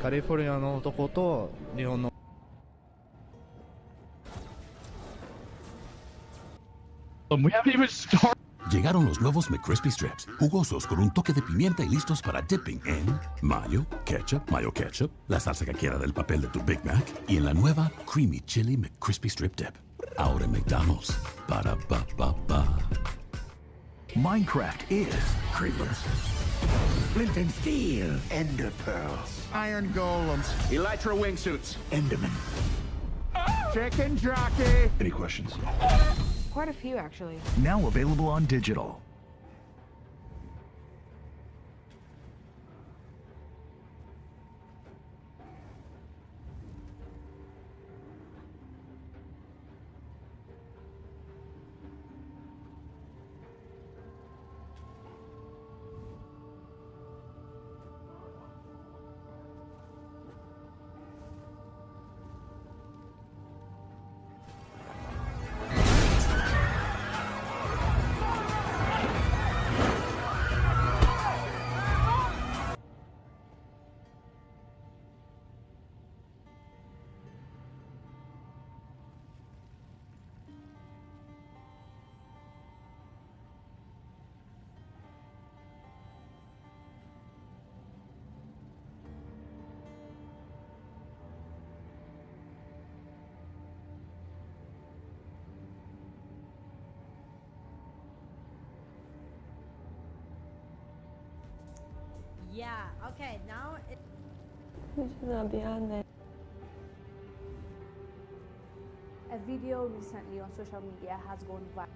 カリフォルニアの男と日本の We haven't even started. Llegaron los nuevos McCrispy Strips, jugosos con un toque de pimienta y listos para dipping en mayo ketchup, la salsa que quiera del papel de tu Big Mac y en la nueva Creamy Chili McCrispy Strip Dip. Ahora en McDonald's, para pa pa pa. Minecraft is Creepers, flint and steel, ender pearls, iron golems, Elytra wingsuits. endermen. Chicken jockey. Any questions? Quite a few, actually. now available on digital. Yeah, okay, now it A video recently on social media has gone viral.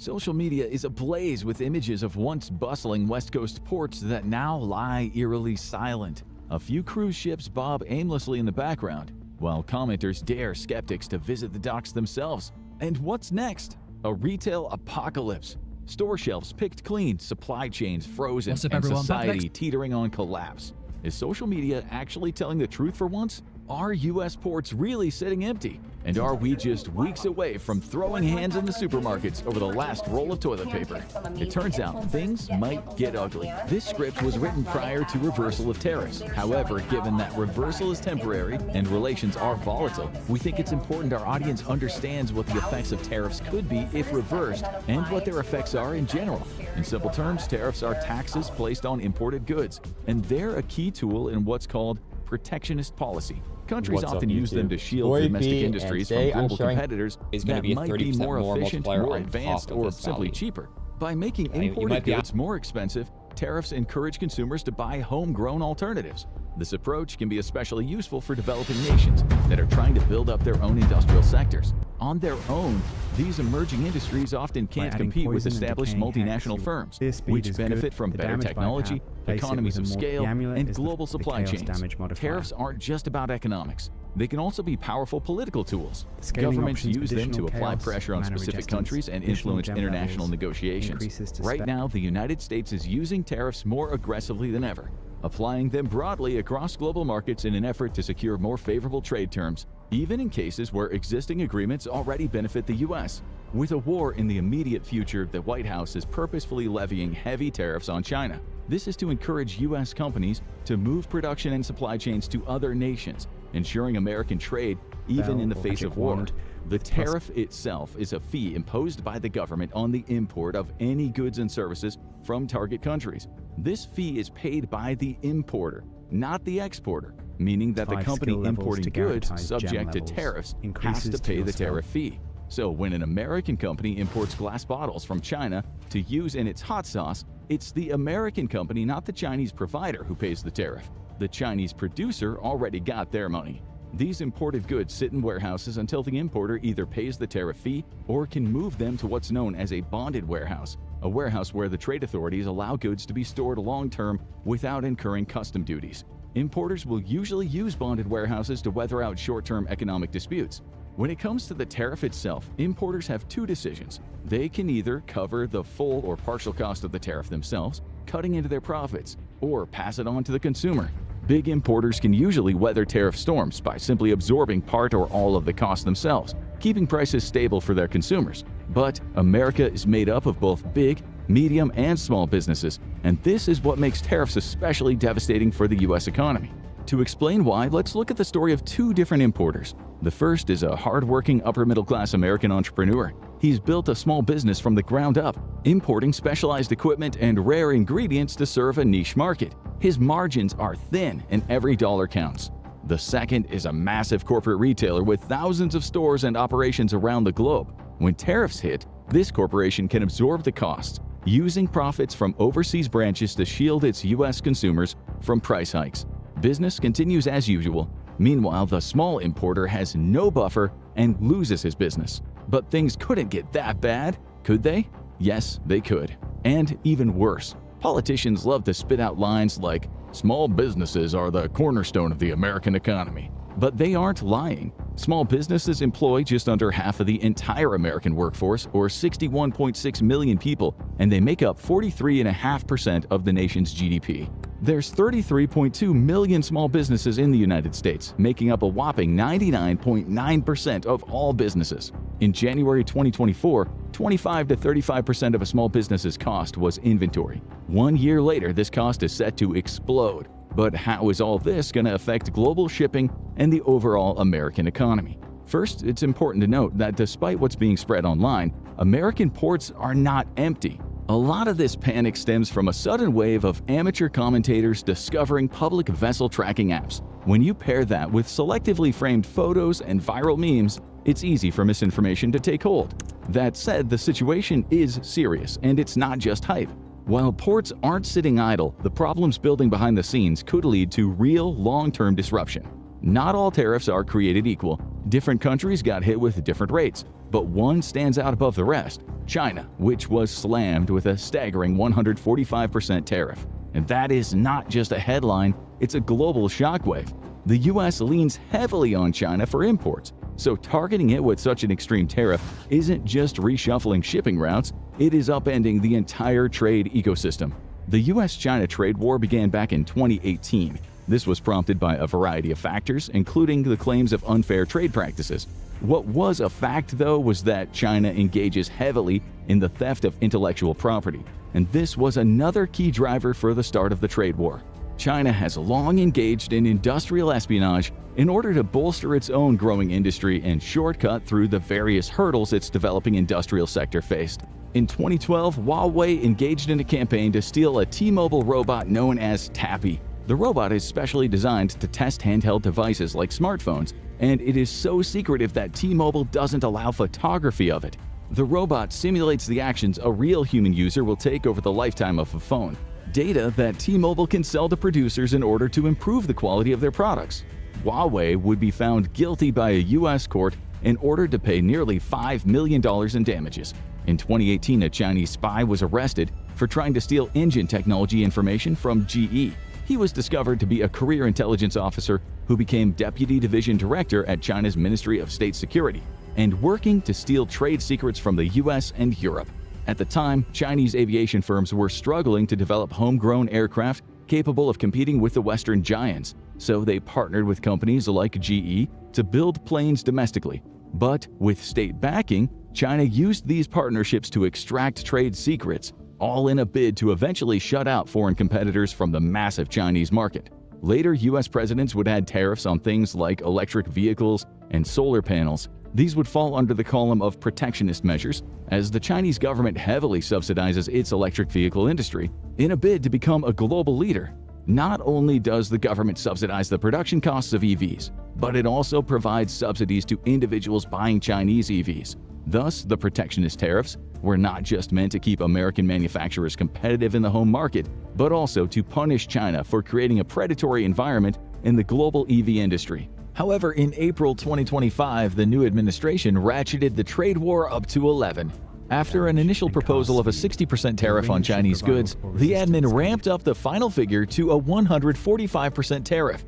Social media is ablaze with images of once bustling West Coast ports that now lie eerily silent. A few cruise ships bob aimlessly in the background, while commenters dare skeptics to visit the docks themselves. And what's next? A retail apocalypse. Store shelves picked clean, supply chains frozen, What's up, and everyone? society teetering on collapse. Is social media actually telling the truth for once? Are U.S. ports really sitting empty? And are we just weeks away from throwing hands in the supermarkets over the last roll of toilet paper? It turns out things might get ugly. This script was written prior to reversal of tariffs. However, given that reversal is temporary and relations are volatile, we think it's important our audience understands what the effects of tariffs could be if reversed and what their effects are in general. In simple terms, tariffs are taxes placed on imported goods, and they're a key tool in what's called protectionist policy. Countries often use them to shield domestic industries from global competitors that might be more efficient, more advanced, or simply cheaper. By making imported goods more expensive, tariffs encourage consumers to buy homegrown alternatives. This approach can be especially useful for developing nations that are trying to build up their own industrial sectors. On their own, these emerging industries often can't compete with established multinational firms, which benefit from better technology, economies of scale, and global supply chains. Tariffs aren't just about economics. They can also be powerful political tools. Governments use them to apply pressure on specific countries and influence international negotiations. Right now, the United States is using tariffs more aggressively than ever, applying them broadly across global markets in an effort to secure more favorable trade terms, even in cases where existing agreements already benefit the U.S. With a war in the immediate future, the White House is purposefully levying heavy tariffs on China. This is to encourage U.S. companies to move production and supply chains to other nations, ensuring American trade even in the face of war. The tariff itself is a fee imposed by the government on the import of any goods and services from target countries. This fee is paid by the importer, not the exporter, meaning that the company importing goods subject to tariffs has to pay the tariff fee. So when an American company imports glass bottles from China to use in its hot sauce, it's the American company, not the Chinese provider, who pays the tariff. The Chinese producer already got their money. These imported goods sit in warehouses until the importer either pays the tariff fee or can move them to what's known as a bonded warehouse, a warehouse where the trade authorities allow goods to be stored long-term without incurring custom duties. Importers will usually use bonded warehouses to weather out short-term economic disputes. When it comes to the tariff itself, importers have two decisions. They can either cover the full or partial cost of the tariff themselves, cutting into their profits, or pass it on to the consumer. Big importers can usually weather tariff storms by simply absorbing part or all of the cost themselves, keeping prices stable for their consumers. But America is made up of both big, medium, and small businesses, and this is what makes tariffs especially devastating for the U.S. economy. To explain why, let's look at the story of two different importers. The first is a hard-working upper-middle-class American entrepreneur. He's built a small business from the ground up, importing specialized equipment and rare ingredients to serve a niche market. His margins are thin and every dollar counts. The second is a massive corporate retailer with thousands of stores and operations around the globe. When tariffs hit, this corporation can absorb the costs, using profits from overseas branches to shield its U.S. consumers from price hikes. Business continues as usual. Meanwhile, the small importer has no buffer and loses his business. But things couldn't get that bad, could they? Yes, they could. And even worse. Politicians love to spit out lines like, "Small businesses are the cornerstone of the American economy." But they aren't lying. Small businesses employ just under half of the entire American workforce, or 61.6 million people, and they make up 43.5% of the nation's GDP. There's 33.2 million small businesses in the United States, making up a whopping 99.9% of all businesses. In January 2024, 25 to 35% of a small business's cost was inventory. 1 year later, this cost is set to explode. But how is all this going to affect global shipping and the overall American economy? First, it's important to note that despite what's being spread online, American ports are not empty. A lot of this panic stems from a sudden wave of amateur commentators discovering public vessel tracking apps. When you pair that with selectively framed photos and viral memes, it's easy for misinformation to take hold. That said, the situation is serious, and it's not just hype. While ports aren't sitting idle, the problems building behind the scenes could lead to real long-term disruption. Not all tariffs are created equal. Different countries got hit with different rates, but one stands out above the rest: China, which was slammed with a staggering 145% tariff. And that is not just a headline, it's a global shockwave. The US leans heavily on China for imports, so targeting it with such an extreme tariff isn't just reshuffling shipping routes, it is upending the entire trade ecosystem. The US-China trade war began back in 2018. This was prompted by a variety of factors, including the claims of unfair trade practices. What was a fact, though, was that China engages heavily in the theft of intellectual property, and this was another key driver for the start of the trade war. China has long engaged in industrial espionage in order to bolster its own growing industry and shortcut through the various hurdles its developing industrial sector faced. In 2012, Huawei engaged in a campaign to steal a T-Mobile robot known as Tappy. The robot is specially designed to test handheld devices like smartphones, and it is so secretive that T-Mobile doesn't allow photography of it. The robot simulates the actions a real human user will take over the lifetime of a phone, data that T-Mobile can sell to producers in order to improve the quality of their products. Huawei would be found guilty by a U.S. court and ordered to pay nearly $5 million in damages. In 2018, a Chinese spy was arrested for trying to steal engine technology information from GE. He was discovered to be a career intelligence officer who became Deputy Division Director at China's Ministry of State Security and working to steal trade secrets from the US and Europe. At the time, Chinese aviation firms were struggling to develop homegrown aircraft capable of competing with the Western giants, so they partnered with companies like GE to build planes domestically. But with state backing, China used these partnerships to extract trade secrets, all in a bid to eventually shut out foreign competitors from the massive Chinese market. Later, US presidents would add tariffs on things like electric vehicles and solar panels. These would fall under the column of protectionist measures, as the Chinese government heavily subsidizes its electric vehicle industry in a bid to become a global leader. Not only does the government subsidize the production costs of EVs, but it also provides subsidies to individuals buying Chinese EVs. Thus, the protectionist tariffs were not just meant to keep American manufacturers competitive in the home market, but also to punish China for creating a predatory environment in the global EV industry. However, in April 2025, the new administration ratcheted the trade war up to 11. After an initial proposal of a 60% tariff on Chinese goods, the admin ramped up the final figure to a 145% tariff.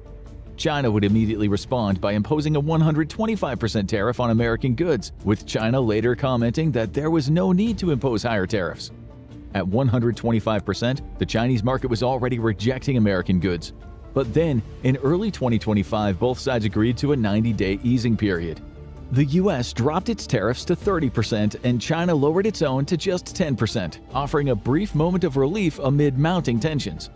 China would immediately respond by imposing a 125% tariff on American goods, with China later commenting that there was no need to impose higher tariffs. At 125%, the Chinese market was already rejecting American goods. But then, in early 2025, both sides agreed to a 90-day easing period. The US dropped its tariffs to 30% and China lowered its own to just 10%, offering a brief moment of relief amid mounting tensions.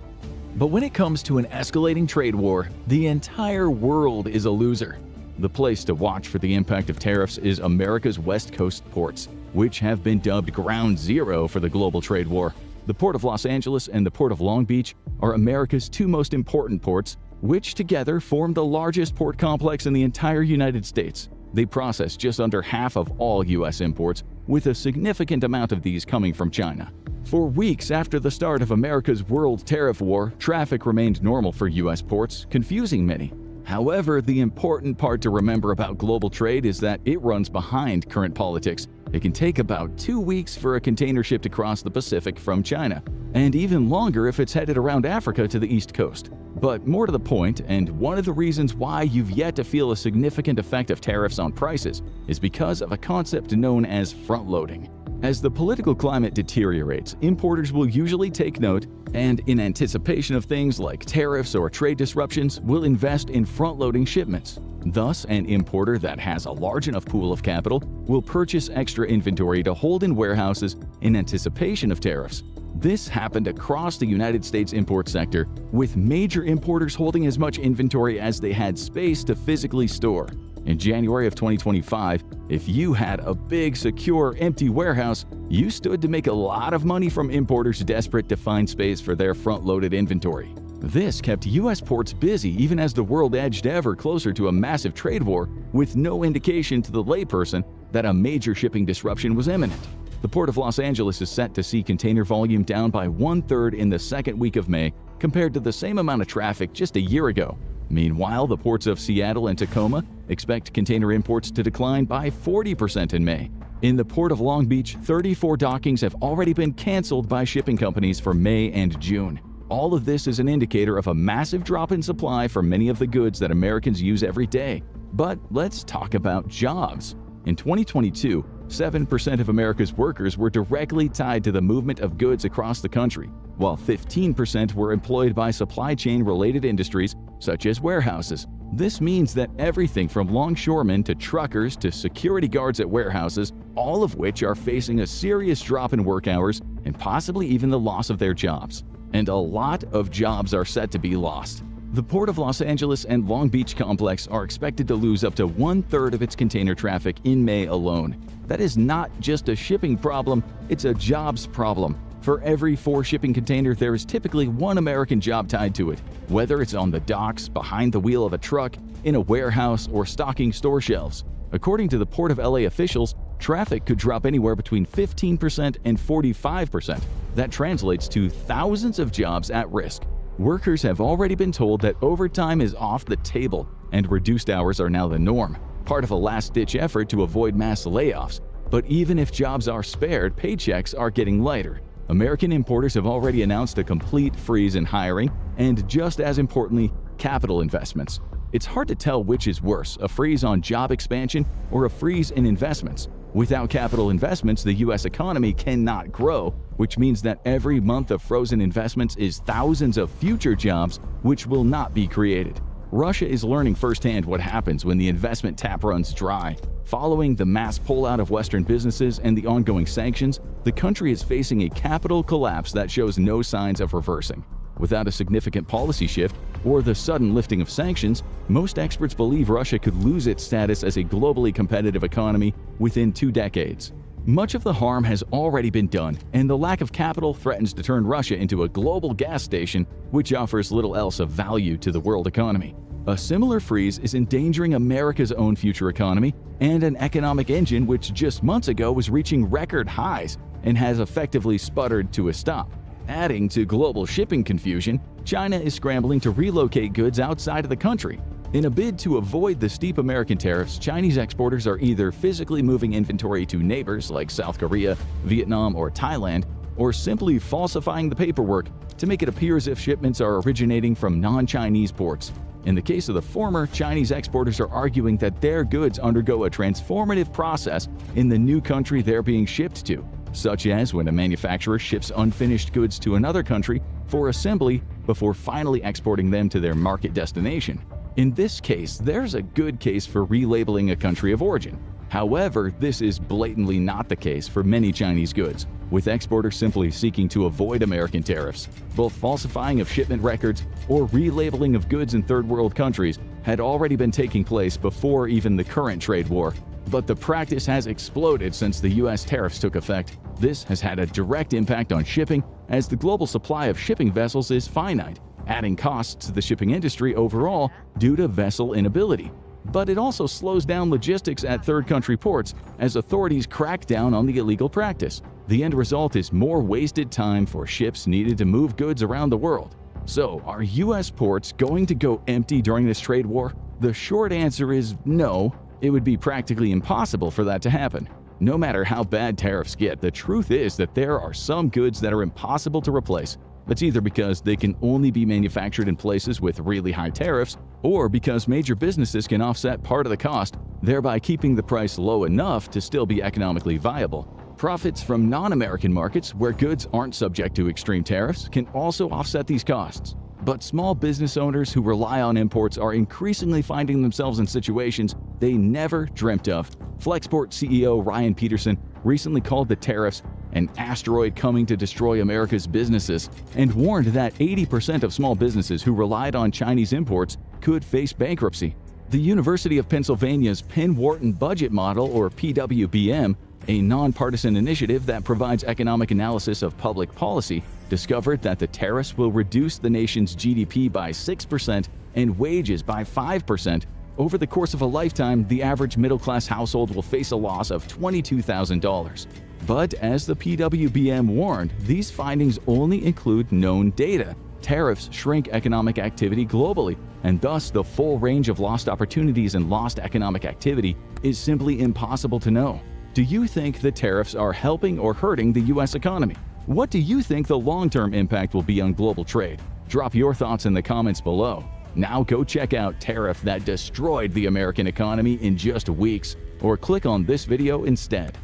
But when it comes to an escalating trade war, the entire world is a loser. The place to watch for the impact of tariffs is America's West Coast ports, which have been dubbed Ground Zero for the global trade war. The Port of Los Angeles and the Port of Long Beach are America's two most important ports, which together form the largest port complex in the entire United States. They process just under half of all U.S. imports, with a significant amount of these coming from China. For weeks after the start of America's world tariff war, traffic remained normal for U.S. ports, confusing many. However, the important part to remember about global trade is that it runs behind current politics. It can take about 2 weeks for a container ship to cross the Pacific from China, and even longer if it's headed around Africa to the East Coast. But more to the point, and one of the reasons why you've yet to feel a significant effect of tariffs on prices is because of a concept known as front-loading. As the political climate deteriorates, importers will usually take note and, in anticipation of things like tariffs or trade disruptions, will invest in front-loading shipments. Thus, an importer that has a large enough pool of capital will purchase extra inventory to hold in warehouses in anticipation of tariffs. This happened across the United States import sector, with major importers holding as much inventory as they had space to physically store. In January of 2025, if you had a big, secure, empty warehouse, you stood to make a lot of money from importers desperate to find space for their front-loaded inventory. This kept U.S. ports busy even as the world edged ever closer to a massive trade war, with no indication to the layperson that a major shipping disruption was imminent. The Port of Los Angeles is set to see container volume down by 1/3 in the second week of May compared to the same amount of traffic just a year ago. Meanwhile, the ports of Seattle and Tacoma expect container imports to decline by 40% in May. In the Port of Long Beach, 34 dockings have already been canceled by shipping companies for May and June. All of this is an indicator of a massive drop in supply for many of the goods that Americans use every day. But let's talk about jobs. In 2022, 7% of America's workers were directly tied to the movement of goods across the country, while 15% were employed by supply chain-related industries such as warehouses. This means that everything from longshoremen to truckers to security guards at warehouses, all of which are facing a serious drop in work hours and possibly even the loss of their jobs. And a lot of jobs are set to be lost. The Port of Los Angeles and Long Beach complex are expected to lose up to 1/3 of its container traffic in May alone. That is not just a shipping problem, it's a jobs problem. For every 4 shipping container, there is typically 1 American job tied to it, whether it's on the docks, behind the wheel of a truck, in a warehouse, or stocking store shelves. According to the Port of LA officials, traffic could drop anywhere between 15% and 45%. That translates to thousands of jobs at risk. Workers have already been told that overtime is off the table and reduced hours are now the norm, part of a last-ditch effort to avoid mass layoffs. But even if jobs are spared, paychecks are getting lighter. American importers have already announced a complete freeze in hiring and, just as importantly, capital investments. It's hard to tell which is worse, a freeze on job expansion or a freeze in investments. Without capital investments, the U.S. economy cannot grow, which means that every month of frozen investments is thousands of future jobs which will not be created. Russia is learning firsthand what happens when the investment tap runs dry. Following the mass pullout of Western businesses and the ongoing sanctions, the country is facing a capital collapse that shows no signs of reversing. Without a significant policy shift or the sudden lifting of sanctions, most experts believe Russia could lose its status as a globally competitive economy within 2 decades. Much of the harm has already been done, and the lack of capital threatens to turn Russia into a global gas station, which offers little else of value to the world economy. A similar freeze is endangering America's own future economy and an economic engine which just months ago was reaching record highs and has effectively sputtered to a stop. Adding to global shipping confusion, China is scrambling to relocate goods outside of the country. In a bid to avoid the steep American tariffs, Chinese exporters are either physically moving inventory to neighbors like South Korea, Vietnam, or Thailand, or simply falsifying the paperwork to make it appear as if shipments are originating from non-Chinese ports. In the case of the former, Chinese exporters are arguing that their goods undergo a transformative process in the new country they're being shipped to, such as when a manufacturer ships unfinished goods to another country for assembly before finally exporting them to their market destination. In this case, there's a good case for relabeling a country of origin. However, this is blatantly not the case for many Chinese goods, with exporters simply seeking to avoid American tariffs. Both falsifying of shipment records or relabeling of goods in third world countries had already been taking place before even the current trade war. But the practice has exploded since the US tariffs took effect. This has had a direct impact on shipping, as the global supply of shipping vessels is finite, adding costs to the shipping industry overall due to vessel inability. But it also slows down logistics at third country ports as authorities crack down on the illegal practice. The end result is more wasted time for ships needed to move goods around the world. So, are US ports going to go empty during this trade war? The short answer is no. It would be practically impossible for that to happen. No matter how bad tariffs get, the truth is that there are some goods that are impossible to replace. That's either because they can only be manufactured in places with really high tariffs, or because major businesses can offset part of the cost, thereby keeping the price low enough to still be economically viable. Profits from non-American markets, where goods aren't subject to extreme tariffs, can also offset these costs. But small business owners who rely on imports are increasingly finding themselves in situations they never dreamt of. Flexport CEO Ryan Peterson recently called the tariffs an asteroid coming to destroy America's businesses, and warned that 80% of small businesses who relied on Chinese imports could face bankruptcy. The University of Pennsylvania's Penn-Wharton Budget Model, or PWBM, a nonpartisan initiative that provides economic analysis of public policy, discovered that the tariffs will reduce the nation's GDP by 6% and wages by 5%. Over the course of a lifetime, the average middle-class household will face a loss of $22,000. But as the PWBM warned, these findings only include known data. Tariffs shrink economic activity globally, and thus the full range of lost opportunities and lost economic activity is simply impossible to know. Do you think the tariffs are helping or hurting the U.S. economy? What do you think the long-term impact will be on global trade? Drop your thoughts in the comments below. Now go check out Tariff That Destroyed the American Economy in Just Weeks, or click on this video instead.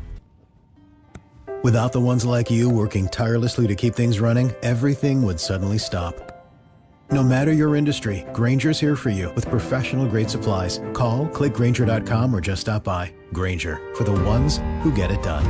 Without the ones like you working tirelessly to keep things running, everything would suddenly stop. No matter your industry, Grainger's here for you with professional-grade supplies. Call, click Grainger.com, or just stop by. Grainger, for the ones who get it done.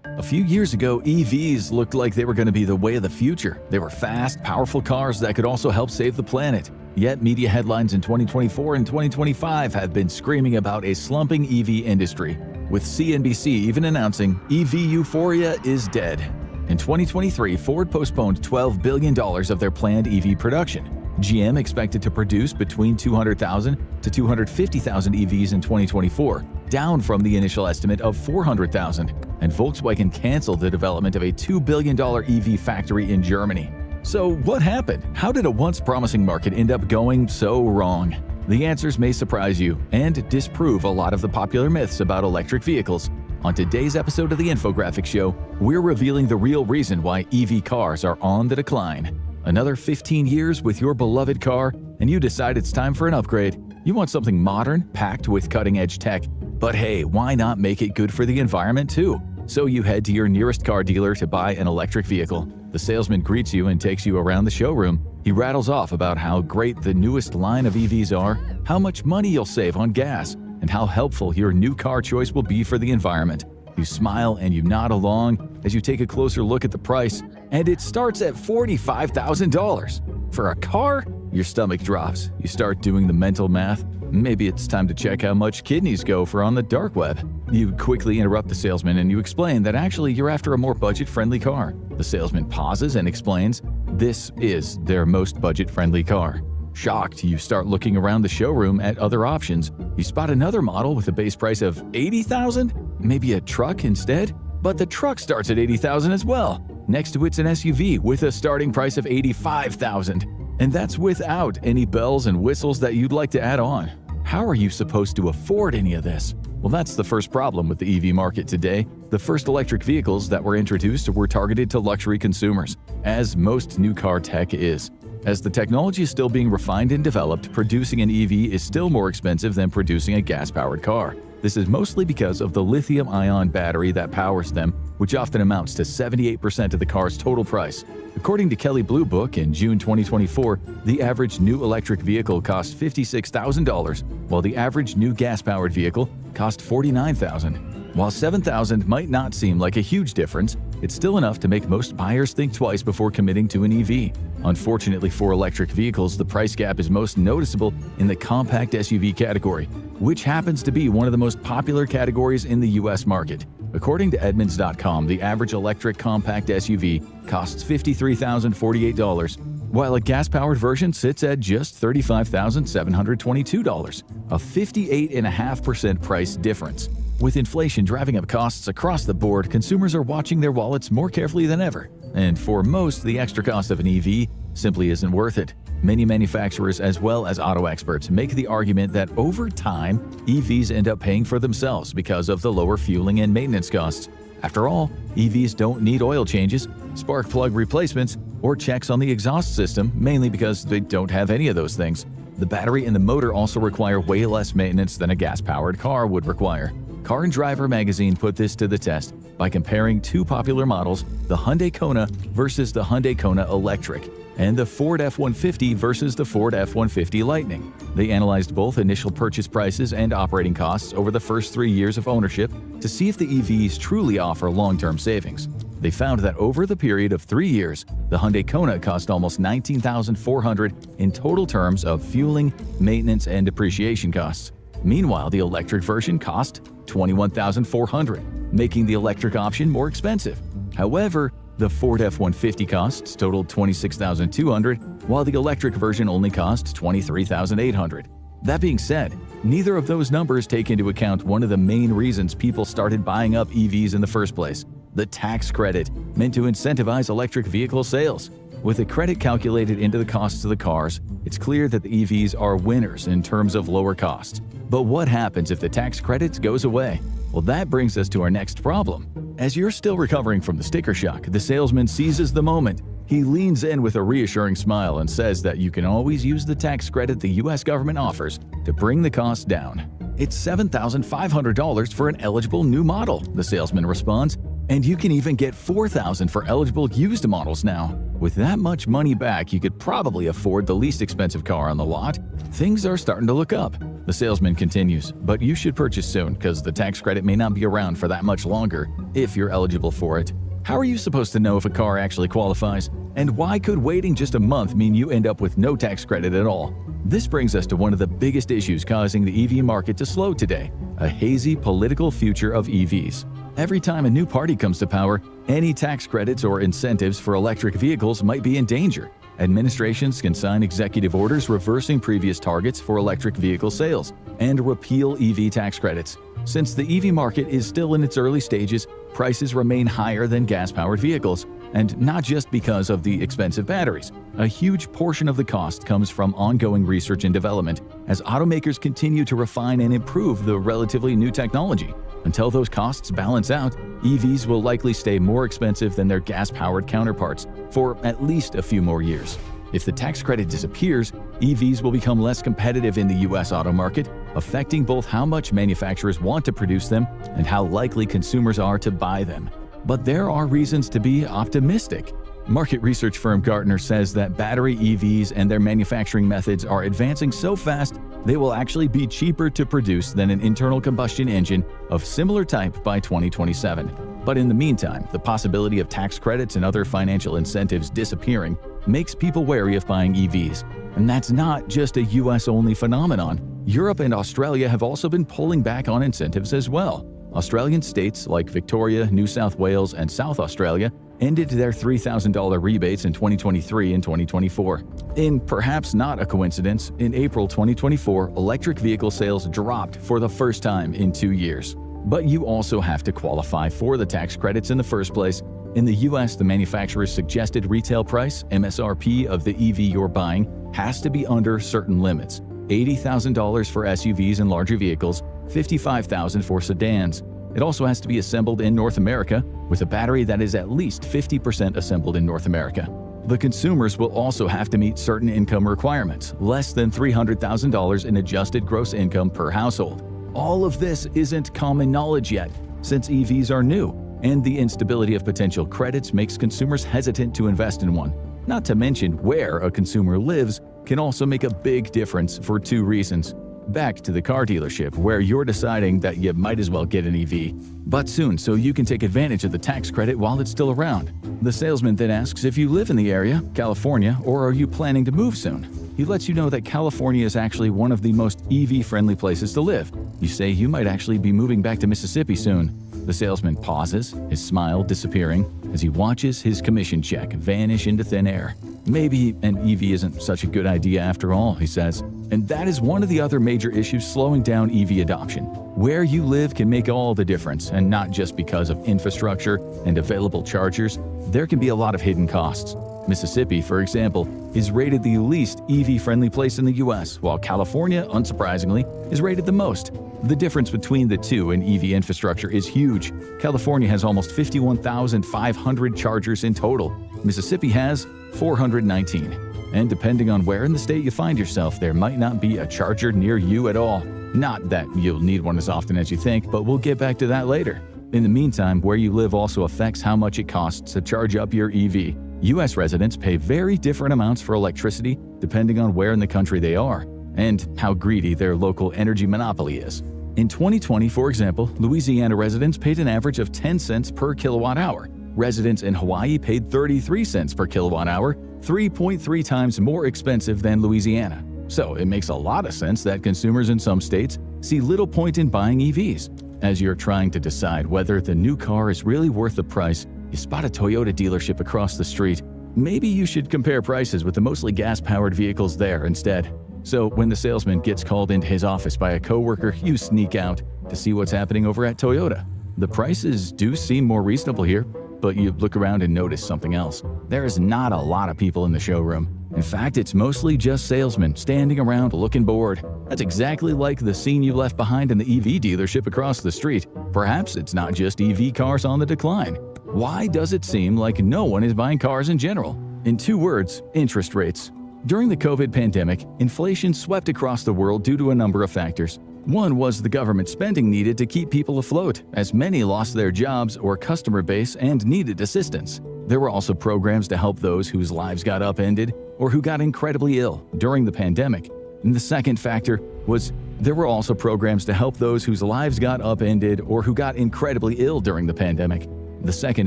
A few years ago, EVs looked like they were going to be the way of the future. They were fast, powerful cars that could also help save the planet. Yet media headlines in 2024 and 2025 have been screaming about a slumping EV industry, with CNBC even announcing EV euphoria is dead. In 2023, Ford postponed $12 billion of their planned EV production. GM expected to produce between 200,000 to 250,000 EVs in 2024, down from the initial estimate of 400,000. And Volkswagen canceled the development of a $2 billion EV factory in Germany. So what happened? How did a once promising market end up going so wrong? The answers may surprise you and disprove a lot of the popular myths about electric vehicles. On today's episode of the Infographics Show, we're revealing the real reason why EV cars are on the decline. Another 15 years with your beloved car, and you decide it's time for an upgrade. You want something modern, packed with cutting-edge tech. But hey, why not make it good for the environment too? So you head to your nearest car dealer to buy an electric vehicle. The salesman greets you and takes you around the showroom. He rattles off about how great the newest line of EVs are, how much money you'll save on gas, and how helpful your new car choice will be for the environment. You smile and you nod along as you take a closer look at the price, and it starts at $45,000. For a car? Your stomach drops. You start doing the mental math. Maybe it's time to check how much kidneys go for on the dark web. You quickly interrupt the salesman and you explain that actually you're after a more budget-friendly car. The salesman pauses and explains this is their most budget-friendly car. Shocked, you start looking around the showroom at other options. You spot another model with a base price of $80,000? Maybe a truck instead? But the truck starts at $80,000 as well. Next to it's an SUV with a starting price of $85,000. And that's without any bells and whistles that you'd like to add on. How are you supposed to afford any of this? Well, that's the first problem with the EV market today. The first electric vehicles that were introduced were targeted to luxury consumers, as most new car tech is. As the technology is still being refined and developed, producing an EV is still more expensive than producing a gas-powered car. This is mostly because of the lithium-ion battery that powers them, which often amounts to 78% of the car's total price. According to Kelley Blue Book, in June 2024, the average new electric vehicle cost $56,000, while the average new gas-powered vehicle cost $49,000. While $7,000 might not seem like a huge difference, it's still enough to make most buyers think twice before committing to an EV. Unfortunately for electric vehicles, the price gap is most noticeable in the compact SUV category, which happens to be one of the most popular categories in the US market. According to Edmunds.com, the average electric compact SUV costs $53,048, while a gas-powered version sits at just $35,722, a 58.5% price difference. With inflation driving up costs across the board, consumers are watching their wallets more carefully than ever. And for most, the extra cost of an EV simply isn't worth it. Many manufacturers as well as auto experts make the argument that over time, EVs end up paying for themselves because of the lower fueling and maintenance costs. After all, EVs don't need oil changes, spark plug replacements, or checks on the exhaust system, mainly because they don't have any of those things. The battery and the motor also require way less maintenance than a gas-powered car would require. Car and Driver magazine put this to the test by comparing two popular models, the Hyundai Kona versus the Hyundai Kona Electric, and the Ford F-150 versus the Ford F-150 Lightning. They analyzed both initial purchase prices and operating costs over the first 3 years of ownership to see if the EVs truly offer long-term savings. They found that over the period of 3 years, the Hyundai Kona cost almost $19,400 in total terms of fueling, maintenance, and depreciation costs. Meanwhile, the electric version cost $21,400, making the electric option more expensive. However, the Ford F-150 costs totaled $26,200, while the electric version only cost $23,800. That being said, neither of those numbers take into account one of the main reasons people started buying up EVs in the first place: the tax credit, meant to incentivize electric vehicle sales. With the credit calculated into the costs of the cars, it's clear that the EVs are winners in terms of lower costs. But what happens if the tax credit goes away? Well, that brings us to our next problem. As you're still recovering from the sticker shock, the salesman seizes the moment. He leans in with a reassuring smile and says that you can always use the tax credit the US government offers to bring the cost down. It's $7,500 for an eligible new model, the salesman responds, and you can even get $4,000 for eligible used models now. With that much money back, you could probably afford the least expensive car on the lot. Things are starting to look up. The salesman continues, but you should purchase soon because the tax credit may not be around for that much longer if you're eligible for it. How are you supposed to know if a car actually qualifies? And why could waiting just a month mean you end up with no tax credit at all? This brings us to one of the biggest issues causing the EV market to slow today: a hazy political future of EVs. Every time a new party comes to power, any tax credits or incentives for electric vehicles might be in danger. Administrations can sign executive orders reversing previous targets for electric vehicle sales and repeal EV tax credits. Since the EV market is still in its early stages, prices remain higher than gas-powered vehicles, and not just because of the expensive batteries. A huge portion of the cost comes from ongoing research and development as automakers continue to refine and improve the relatively new technology. Until those costs balance out, EVs will likely stay more expensive than their gas-powered counterparts for at least a few more years. If the tax credit disappears, EVs will become less competitive in the US auto market, affecting both how much manufacturers want to produce them and how likely consumers are to buy them. But there are reasons to be optimistic. Market research firm Gartner says that battery EVs and their manufacturing methods are advancing so fast they will actually be cheaper to produce than an internal combustion engine of similar type by 2027. But in the meantime, the possibility of tax credits and other financial incentives disappearing makes people wary of buying EVs. And that's not just a US-only phenomenon. Europe and Australia have also been pulling back on incentives as well. Australian states like Victoria, New South Wales, and South Australia ended their $3,000 rebates in 2023 and 2024. In perhaps not a coincidence, in April 2024, electric vehicle sales dropped for the first time in 2 years. But you also have to qualify for the tax credits in the first place. In the US, the manufacturer's suggested retail price, MSRP, of the EV you're buying has to be under certain limits: $80,000 for SUVs and larger vehicles, $55,000 for sedans. It also has to be assembled in North America with a battery that is at least 50% assembled in North America. The consumers will also have to meet certain income requirements, less than $300,000 in adjusted gross income per household. All of this isn't common knowledge yet, since EVs are new, and the instability of potential credits makes consumers hesitant to invest in one. Not to mention where a consumer lives can also make a big difference for two reasons. Back to the car dealership, where you're deciding that you might as well get an EV, but soon, so you can take advantage of the tax credit while it's still around. The salesman then asks if you live in the area, California, or are you planning to move soon? He lets you know that California is actually one of the most EV-friendly places to live. You say you might actually be moving back to Mississippi soon. The salesman pauses, his smile disappearing, as he watches his commission check vanish into thin air. Maybe an EV isn't such a good idea after all, he says. And that is one of the other major issues slowing down EV adoption. Where you live can make all the difference, and not just because of infrastructure and available chargers. There can be a lot of hidden costs. Mississippi, for example, is rated the least EV-friendly place in the US, while California, unsurprisingly, is rated the most. The difference between the two in EV infrastructure is huge. California has almost 51,500 chargers in total. Mississippi has 419. And depending on where in the state you find yourself, there might not be a charger near you at all. Not that you'll need one as often as you think, but we'll get back to that later. In the meantime, where you live also affects how much it costs to charge up your EV. US residents pay very different amounts for electricity depending on where in the country they are, and how greedy their local energy monopoly is. In 2020, for example, Louisiana residents paid an average of 10 cents per kilowatt hour. Residents in Hawaii paid 33 cents per kilowatt hour, 3.3 times more expensive than Louisiana. So it makes a lot of sense that consumers in some states see little point in buying EVs. As you're trying to decide whether the new car is really worth the price, you spot a Toyota dealership across the street. Maybe you should compare prices with the mostly gas-powered vehicles there instead. So when the salesman gets called into his office by a coworker, you sneak out to see what's happening over at Toyota. The prices do seem more reasonable here, but you look around and notice something else. There is not a lot of people in the showroom. In fact, it's mostly just salesmen standing around looking bored. That's exactly like the scene you left behind in the EV dealership across the street. Perhaps it's not just EV cars on the decline. Why does it seem like no one is buying cars in general? In two words, interest rates. During the COVID pandemic, inflation swept across the world due to a number of factors. One was the government spending needed to keep people afloat, as many lost their jobs or customer base and needed assistance. There were also programs to help those whose lives got upended or who got incredibly ill during the pandemic. And the second factor was there were also programs to help those whose lives got upended or who got incredibly ill during the pandemic. The second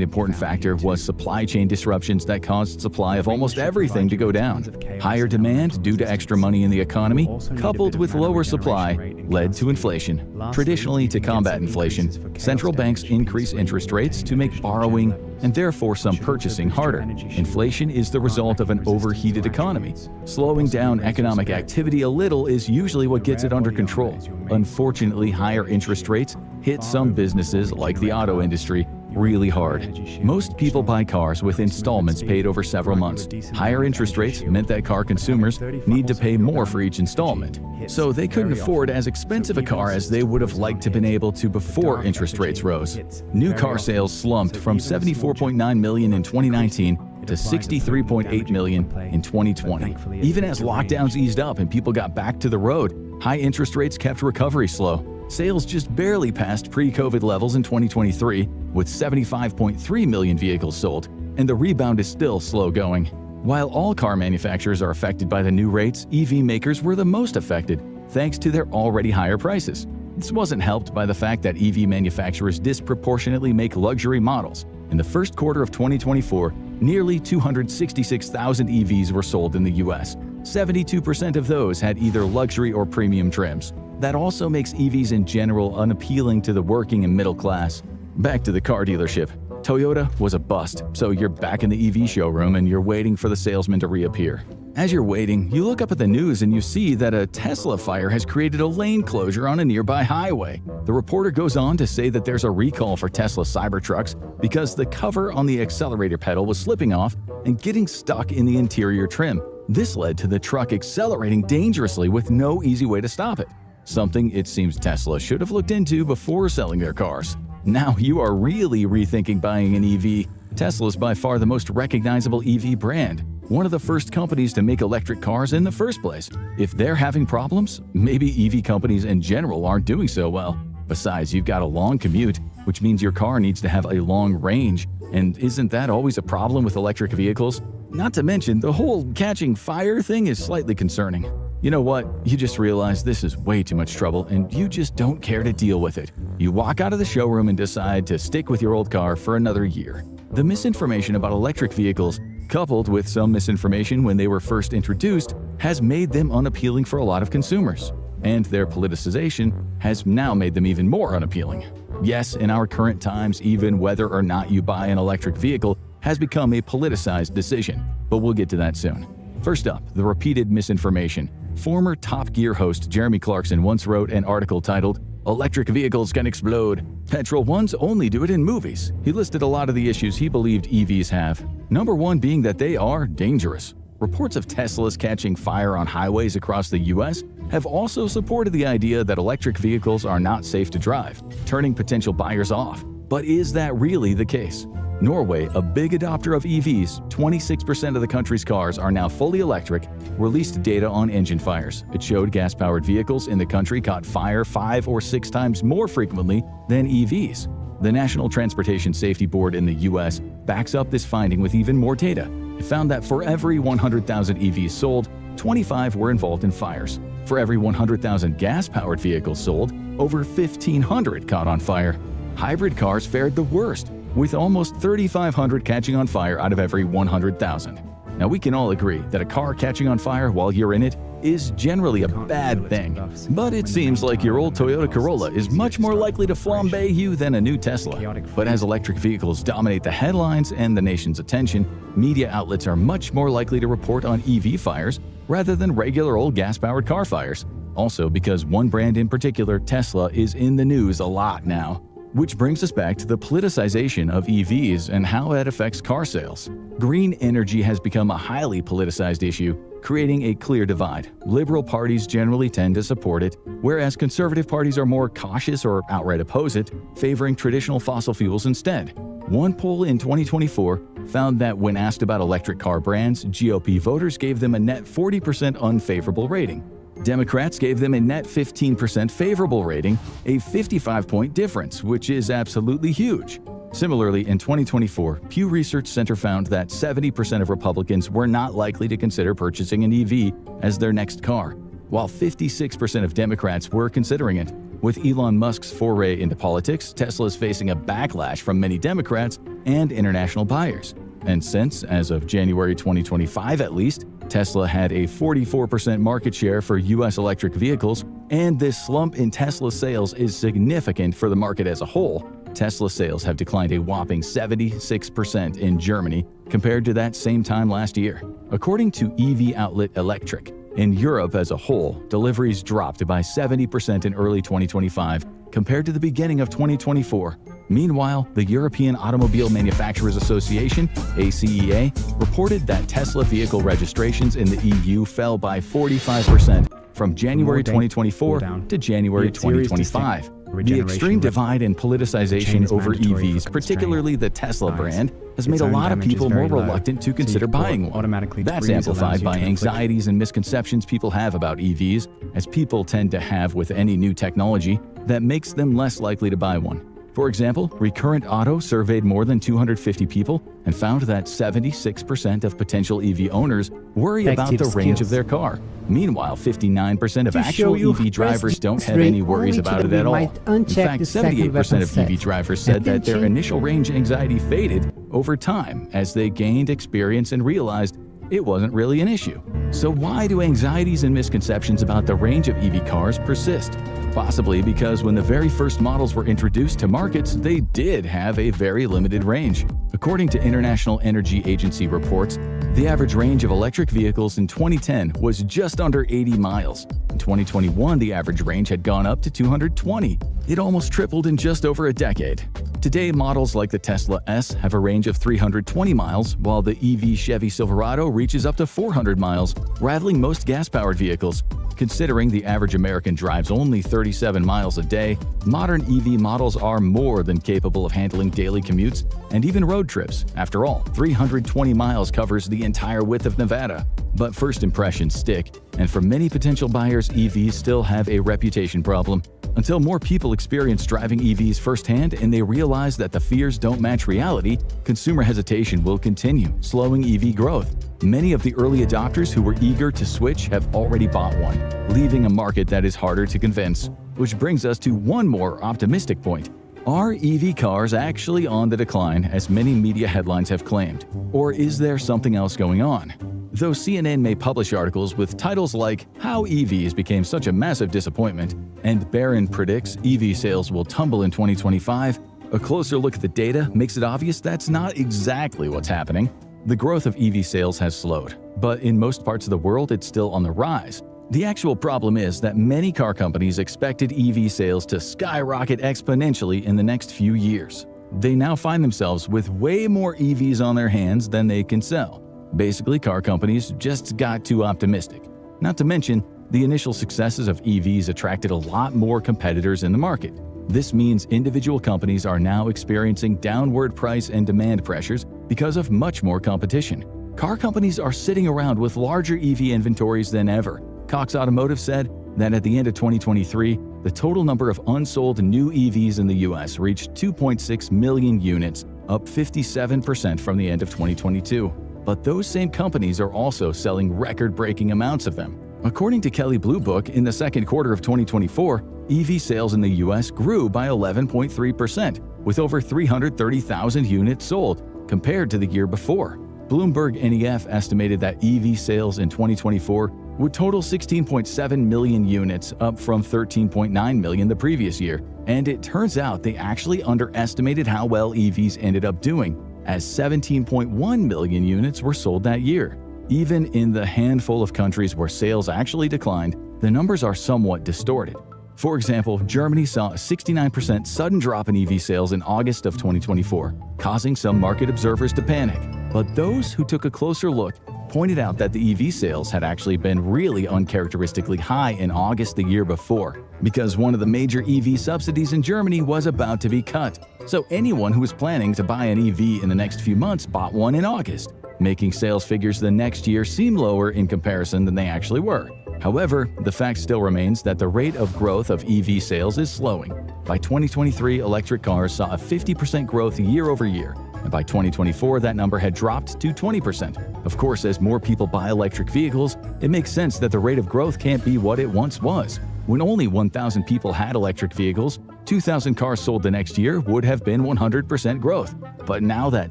important factor was supply chain disruptions that caused supply of almost everything to go down. Higher demand due to extra money in the economy, coupled with lower supply, led to inflation. Traditionally, to combat inflation, central banks increase interest rates to make borrowing and therefore some purchasing harder. Inflation is the result of an overheated economy. Slowing down economic activity a little is usually what gets it under control. Unfortunately, higher interest rates hit some businesses, like the auto industry, really hard. Most people buy cars with installments paid over several months. Higher interest rates meant that car consumers need to pay more for each installment. So they couldn't afford as expensive a car as they would have liked to have been able to before interest rates rose. New car sales slumped from 74.9 million in 2019 to 63.8 million in 2020. Even as lockdowns eased up and people got back to the road, high interest rates kept recovery slow. Sales just barely passed pre-COVID levels in 2023, with 75.3 million vehicles sold, and the rebound is still slow going. While all car manufacturers are affected by the new rates, EV makers were the most affected, thanks to their already higher prices. This wasn't helped by the fact that EV manufacturers disproportionately make luxury models. In the first quarter of 2024, nearly 266,000 EVs were sold in the US. 72% of those had either luxury or premium trims. That also makes EVs in general unappealing to the working and middle class. Back to the car dealership. Toyota was a bust, so you're back in the EV showroom and you're waiting for the salesman to reappear. As you're waiting, you look up at the news and you see that a Tesla fire has created a lane closure on a nearby highway. The reporter goes on to say that there's a recall for Tesla Cybertrucks because the cover on the accelerator pedal was slipping off and getting stuck in the interior trim. This led to the truck accelerating dangerously with no easy way to stop it. Something it seems Tesla should have looked into before selling their cars. Now you are really rethinking buying an EV. Tesla is by far the most recognizable EV brand, one of the first companies to make electric cars in the first place. If they're having problems, maybe EV companies in general aren't doing so well. Besides, you've got a long commute, which means your car needs to have a long range. And isn't that always a problem with electric vehicles? Not to mention, the whole catching fire thing is slightly concerning. You know what? You just realize this is way too much trouble and you just don't care to deal with it. You walk out of the showroom and decide to stick with your old car for another year. The misinformation about electric vehicles, coupled with some misinformation when they were first introduced, has made them unappealing for a lot of consumers. And their politicization has now made them even more unappealing. Yes, in our current times, even whether or not you buy an electric vehicle has become a politicized decision, but we'll get to that soon. First up, the repeated misinformation. Former Top Gear host Jeremy Clarkson once wrote an article titled, "Electric Vehicles Can Explode. Petrol ones only do it in movies." He listed a lot of the issues he believed EVs have. Number one being that they are dangerous. Reports of Teslas catching fire on highways across the US have also supported the idea that electric vehicles are not safe to drive, turning potential buyers off. But is that really the case? Norway, a big adopter of EVs, 26% of the country's cars are now fully electric, released data on engine fires. It showed gas-powered vehicles in the country caught fire 5 or 6 times more frequently than EVs. The National Transportation Safety Board in the US backs up this finding with even more data. It found that for every 100,000 EVs sold, 25 were involved in fires. For every 100,000 gas-powered vehicles sold, over 1,500 caught on fire. Hybrid cars fared the worst, with almost 3,500 catching on fire out of every 100,000. Now, we can all agree that a car catching on fire while you're in it is generally a bad thing. But it seems like your old Toyota Corolla is much more likely to flambe you than a new Tesla. But as electric vehicles dominate the headlines and the nation's attention, media outlets are much more likely to report on EV fires rather than regular old gas-powered car fires. Also, because one brand in particular, Tesla, is in the news a lot now. Which brings us back to the politicization of EVs and how that affects car sales. Green energy has become a highly politicized issue, creating a clear divide. Liberal parties generally tend to support it, whereas conservative parties are more cautious or outright oppose it, favoring traditional fossil fuels instead. One poll in 2024 found that when asked about electric car brands, GOP voters gave them a net 40% unfavorable rating. Democrats gave them a net 15% favorable rating, a 55-point difference, which is absolutely huge. Similarly, in 2024, Pew Research Center found that 70% of Republicans were not likely to consider purchasing an EV as their next car, while 56% of Democrats were considering it. With Elon Musk's foray into politics, Tesla is facing a backlash from many Democrats and international buyers. And since, as of January 2025 at least, Tesla had a 44% market share for U.S. electric vehicles, and this slump in Tesla sales is significant for the market as a whole. Tesla sales have declined a whopping 76% in Germany compared to that same time last year. According to EV outlet Electric, in Europe as a whole, deliveries dropped by 70% in early 2025 compared to the beginning of 2024. Meanwhile, the European Automobile Manufacturers Association, ACEA, reported that Tesla vehicle registrations in the EU fell by 45% from January 2024 to January 2025. The extreme divide in politicization over EVs, particularly the Tesla brand, has made a lot of people more reluctant to consider buying one. That's amplified by anxieties and misconceptions people have about EVs, as people tend to have with any new technology that makes them less likely to buy one. For example, Recurrent Auto surveyed more than 250 people and found that 76% of potential EV owners worry about the range of their car. Meanwhile, 59% of actual EV drivers don't have any worries about it at all. In fact, 78% of EV drivers said that their initial range anxiety faded over time as they gained experience and realized it wasn't really an issue. So why do anxieties and misconceptions about the range of EV cars persist? Possibly because when the very first models were introduced to markets, they did have a very limited range. According to International Energy Agency reports, The average range of electric vehicles in 2010 was just under 80 miles. In 2021, the average range had gone up to 220. It almost tripled in just over a decade. Today, models like the Tesla S have a range of 320 miles, while the EV Chevy Silverado reaches up to 400 miles, rattling most gas-powered vehicles. Considering the average American drives only 37 miles a day, modern EV models are more than capable of handling daily commutes and even road trips. After all, 320 miles covers the entire width of Nevada. But first impressions stick, and for many potential buyers, EVs still have a reputation problem. Until more people experience driving EVs firsthand and they realize that the fears don't match reality, consumer hesitation will continue, slowing EV growth. Many of the early adopters who were eager to switch have already bought one, leaving a market that is harder to convince. Which brings us to one more optimistic point. Are EV cars actually on the decline, as many media headlines have claimed? Or is there something else going on? Though CNN may publish articles with titles like "How EVs Became Such a Massive Disappointment" and "Barron Predicts EV Sales Will Tumble in 2025," a closer look at the data makes it obvious that's not exactly what's happening. The growth of EV sales has slowed, but in most parts of the world it's still on the rise. The actual problem is that many car companies expected EV sales to skyrocket exponentially in the next few years. They now find themselves with way more EVs on their hands than they can sell. Basically, car companies just got too optimistic. Not to mention, the initial successes of EVs attracted a lot more competitors in the market. This means individual companies are now experiencing downward price and demand pressures because of much more competition. Car companies are sitting around with larger EV inventories than ever. Cox Automotive said that at the end of 2023, the total number of unsold new EVs in the US reached 2.6 million units, up 57% from the end of 2022. But those same companies are also selling record-breaking amounts of them. According to Kelley Blue Book, in the second quarter of 2024, EV sales in the US grew by 11.3%, with over 330,000 units sold, compared to the year before. Bloomberg NEF estimated that EV sales in 2024 would total 16.7 million units, up from 13.9 million the previous year. And it turns out they actually underestimated how well EVs ended up doing, as 17.1 million units were sold that year. Even in the handful of countries where sales actually declined, the numbers are somewhat distorted. For example, Germany saw a 69% sudden drop in EV sales in August of 2024, causing some market observers to panic. But those who took a closer look pointed out that the EV sales had actually been really uncharacteristically high in August the year before, because one of the major EV subsidies in Germany was about to be cut. So anyone who was planning to buy an EV in the next few months bought one in August, making sales figures the next year seem lower in comparison than they actually were. However, the fact still remains that the rate of growth of EV sales is slowing. By 2023, electric cars saw a 50% growth year over year, and by 2024, that number had dropped to 20%. Of course, as more people buy electric vehicles, it makes sense that the rate of growth can't be what it once was. When only 1,000 people had electric vehicles, 2,000 cars sold the next year would have been 100% growth. But now that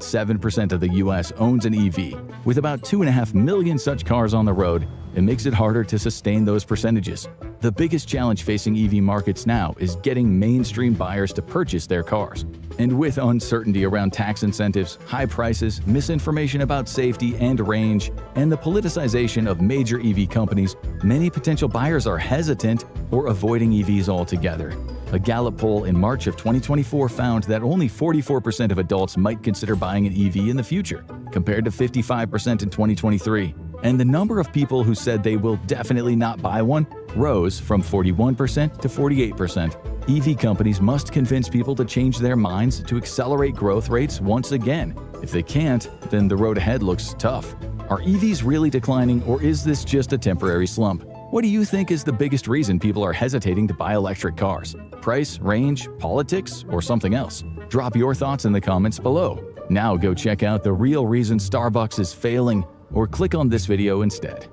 7% of the US owns an EV, with about 2.5 million such cars on the road, it makes it harder to sustain those percentages. The biggest challenge facing EV markets now is getting mainstream buyers to purchase their cars. And with uncertainty around tax incentives, high prices, misinformation about safety and range, and the politicization of major EV companies, many potential buyers are hesitant or avoiding EVs altogether. A Gallup poll in March of 2024 found that only 44% of adults might consider buying an EV in the future, compared to 55% in 2023. And the number of people who said they will definitely not buy one rose from 41% to 48%. EV companies must convince people to change their minds to accelerate growth rates once again. If they can't, then the road ahead looks tough. Are EVs really declining, or is this just a temporary slump? What do you think is the biggest reason people are hesitating to buy electric cars? Price, range, politics, or something else? Drop your thoughts in the comments below. Now go check out the real reason Starbucks is failing, or click on this video instead.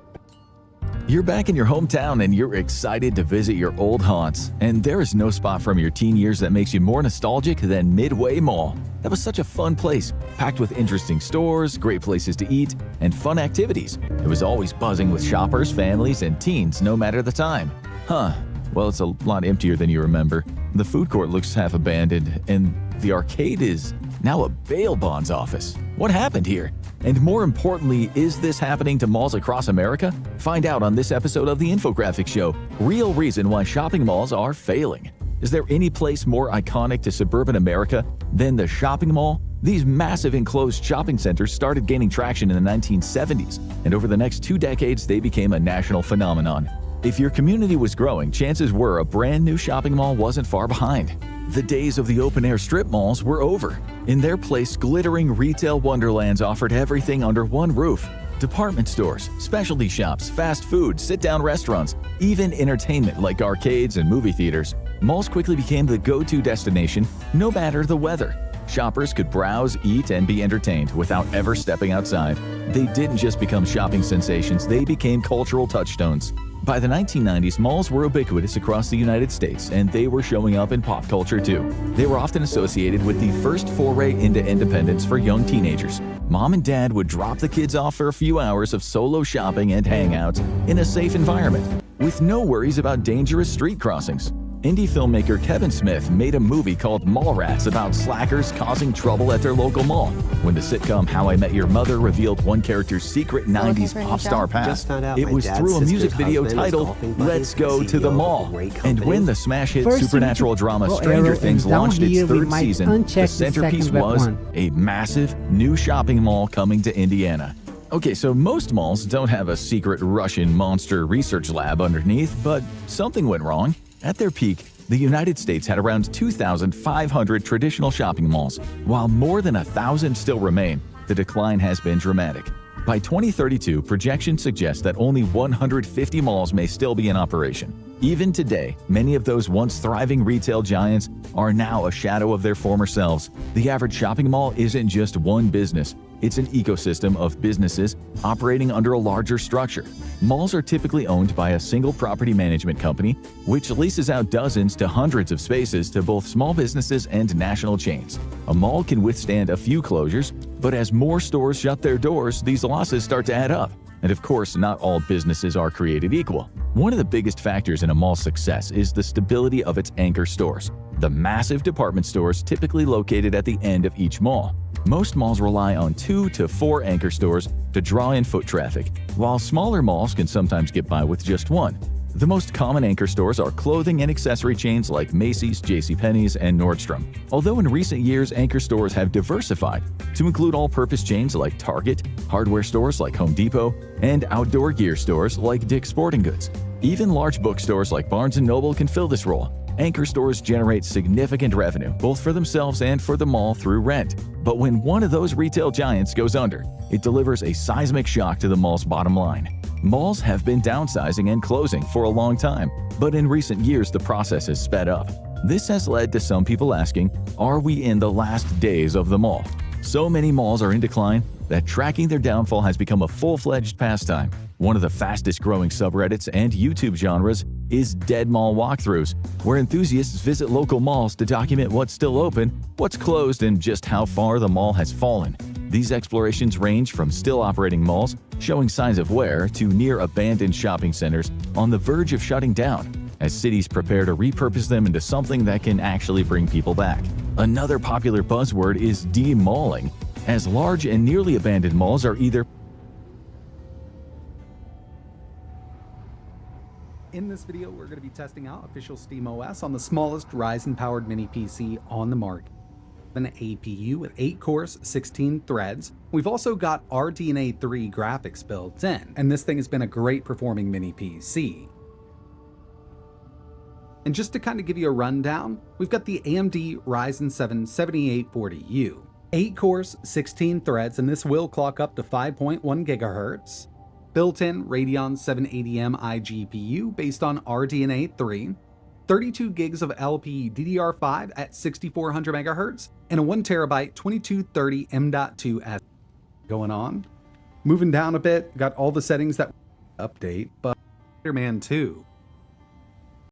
You're back in your hometown and you're excited to visit your old haunts. And there is no spot from your teen years that makes you more nostalgic than Midway Mall. That was such a fun place, packed with interesting stores, great places to eat, and fun activities. It was always buzzing with shoppers, families, and teens no matter the time. Well, it's a lot emptier than you remember. The food court looks half abandoned, and the arcade is now a bail bonds office. What happened here? And more importantly, is this happening to malls across America? Find out on this episode of the Infographics Show, real reason why shopping malls are failing. Is there any place more iconic to suburban America than the shopping mall? These massive enclosed shopping centers started gaining traction in the 1970s, and over the next 2 decades they became a national phenomenon. If your community was growing, chances were a brand new shopping mall wasn't far behind. The days of the open-air strip malls were over. In their place, glittering retail wonderlands offered everything under one roof. Department stores, specialty shops, fast food, sit-down restaurants, even entertainment like arcades and movie theaters. Malls quickly became the go-to destination, no matter the weather. Shoppers could browse, eat, and be entertained without ever stepping outside. They didn't just become shopping sensations, they became cultural touchstones. By the 1990s, malls were ubiquitous across the United States, and they were showing up in pop culture too. They were often associated with the first foray into independence for young teenagers. Mom and dad would drop the kids off for a few hours of solo shopping and hangouts in a safe environment, with no worries about dangerous street crossings. Indie filmmaker Kevin Smith made a movie called Mallrats about slackers causing trouble at their local mall. When the sitcom How I Met Your Mother revealed one character's secret 90s pop star past, it was through a music video titled Let's Go to the Mall. And when the smash hit supernatural drama Stranger Things launched its 3rd season, the centerpiece was a massive new shopping mall coming to Indiana. Okay, so most malls don't have a secret Russian monster research lab underneath, but something went wrong. At their peak, the United States had around 2,500 traditional shopping malls. While more than 1,000 still remain, the decline has been dramatic. By 2032, projections suggest that only 150 malls may still be in operation. Even today, many of those once thriving retail giants are now a shadow of their former selves. The average shopping mall isn't just one business. It's an ecosystem of businesses operating under a larger structure. Malls are typically owned by a single property management company, which leases out dozens to hundreds of spaces to both small businesses and national chains. A mall can withstand a few closures, but as more stores shut their doors, these losses start to add up. And of course, not all businesses are created equal. One of the biggest factors in a mall's success is the stability of its anchor stores, the massive department stores typically located at the end of each mall. Most malls rely on 2 to 4 anchor stores to draw in foot traffic, while smaller malls can sometimes get by with just one. The most common anchor stores are clothing and accessory chains like Macy's, JCPenney's, and Nordstrom. Although in recent years, anchor stores have diversified to include all-purpose chains like Target, hardware stores like Home Depot, and outdoor gear stores like Dick's Sporting Goods. Even large bookstores like Barnes & Noble can fill this role. Anchor stores generate significant revenue, both for themselves and for the mall through rent. But when one of those retail giants goes under, it delivers a seismic shock to the mall's bottom line. Malls have been downsizing and closing for a long time, but in recent years the process has sped up. This has led to some people asking, are we in the last days of the mall? So many malls are in decline that tracking their downfall has become a full-fledged pastime. One of the fastest growing subreddits and YouTube genres is dead mall walkthroughs, where enthusiasts visit local malls to document what's still open, what's closed, and just how far the mall has fallen. These explorations range from still operating malls showing signs of wear to near abandoned shopping centers on the verge of shutting down, as cities prepare to repurpose them into something that can actually bring people back. Another popular buzzword is de-malling, as large and nearly abandoned malls are either In this video, we're going to be testing out official SteamOS on the smallest Ryzen-powered mini PC on the market. An APU with 8 cores, 16 threads. We've also got RDNA 3 graphics built in, and this thing has been a great performing mini PC. And just to kind of give you a rundown, we've got the AMD Ryzen 7 7840U. 8 cores, 16 threads, and this will clock up to 5.1 GHz. Built-in Radeon 780M iGPU based on RDNA 3, 32 gigs of LPDDR5 at 6400 MHz, and a 1TB 2230 M.2 S. Going on. Moving down a bit, got all the settings that update, but Spider-Man 2.